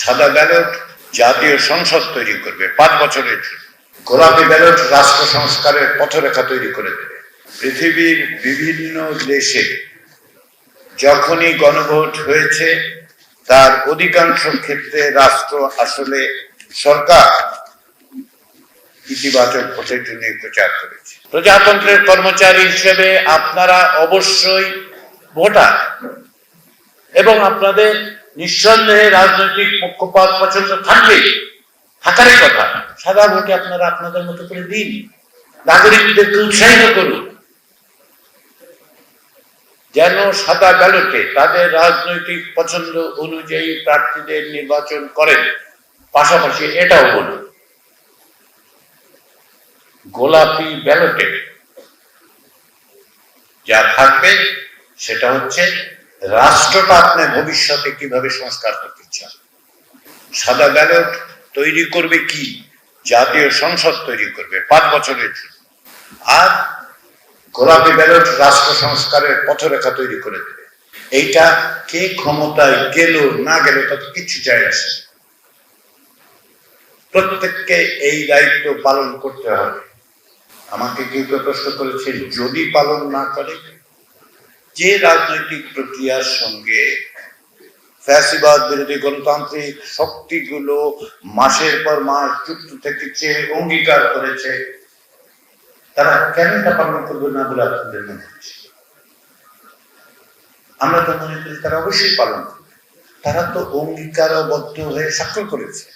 সাদা ব্যালট জাতীয় সংসদ তৈরি করবে 5 বছরের জন্য। গোলাপি ব্যালট রাষ্ট্র সংস্কারের পথরেখা তৈরি করে দেবে। পৃথিবীর বিভিন্ন দেশে যখনই গণভোট হয়েছে তার অধিকাংশ ক্ষেত্রে রাষ্ট্র আসলে সরকার ইতিবাচক ভোটের জন্য প্রচার করেছে। প্রজাতন্ত্রের কর্মচারী হিসেবে আপনারা অবশ্যই ভোটার এবং আপনাদের নিঃসন্দেহে রাজনৈতিক পক্ষপাত পছন্দ থাকারই কথা। সাদা ভোটে আপনারা আপনাদের মতো করে দিন, নাগরিকদেরকে উৎসাহিত করুন যেন সাদা ব্যালটে তাদের রাজনৈতিক পছন্দ অনুযায়ী প্রার্থীদের নির্বাচন করেন। পাশাপাশি এটাও বলুন, গোলাপি ব্যালটে যা থাকবে সেটা হচ্ছে রাষ্ট্রটা আপনি ভবিষ্যতে কিভাবে সংস্কার করতে চান। সাদা ব্যালট তৈরি করবে কি? জাতীয় সংসদ তৈরি করবে 5 বছরের জন্য। আর গোলাপি ব্যালট রাষ্ট্র সংস্কারের পথরেখা তৈরি করে দেবে। এইটা কে ক্ষমতায় গেল না গেল তাতে কিছু যায় আসে, প্রত্যেককে এই দায়িত্ব পালন করতে হবে। আমাকে কেউ প্রশ্ন করেছে, যদি পালন না করে, যে রাজনৈতিক প্রক্রিয়ার সঙ্গে ফ্যাসিবাদ বিরোধী গণতান্ত্রিক শক্তিগুলো মাসের পর মাস যুক্ত থেকেছে, অঙ্গীকার করেছে, তারা কেন তা পালন করবে না বলে আপনাদের মনে হচ্ছে? আমরা তো মনে করি তারা অবশ্যই পালন করবে। তারা তো অঙ্গীকারবদ্ধ হয়ে স্বাক্ষর করেছে,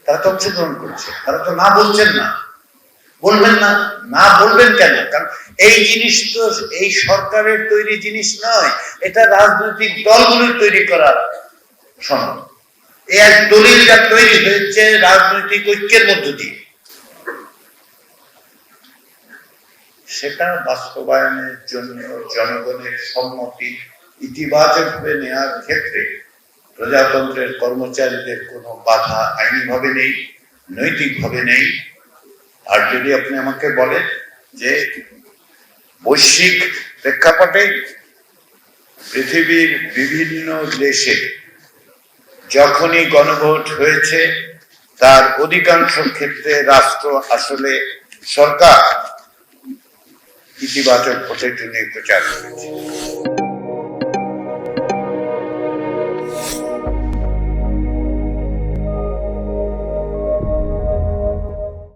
তারা তো অংশগ্রহণ করছে, তারা তো না বলছেন না। বলবেন না, না বলবেন কেন? কারণ এই জিনিস তো এই সরকারের তৈরি জিনিস নয়, এটা রাজনৈতিক দলগুলোর তৈরি করা সনদ। এই এক দলিল যা তৈরি হয়েছে রাজনৈতিক ঐক্যের মধ্য দিয়ে, সেটা বাস্তবায়নের জন্য জনগণের সম্মতি ইতিবাচকভাবে নেওয়ার ক্ষেত্রে প্রজাতন্ত্রের কর্মচারীদের কোনো বাধা আইনিভাবে নেই, নৈতিকভাবে নেই। আর যদি আপনি আমাকে বলেন যে বৈশ্বিক প্রেক্ষাপটে পৃথিবীর বিভিন্ন দেশে যখনই গণভোট হয়েছে তার অধিকাংশ ক্ষেত্রে রাষ্ট্র আসলে সরকার ইতিবাচক ভোটের জন্য প্রচার করেছে।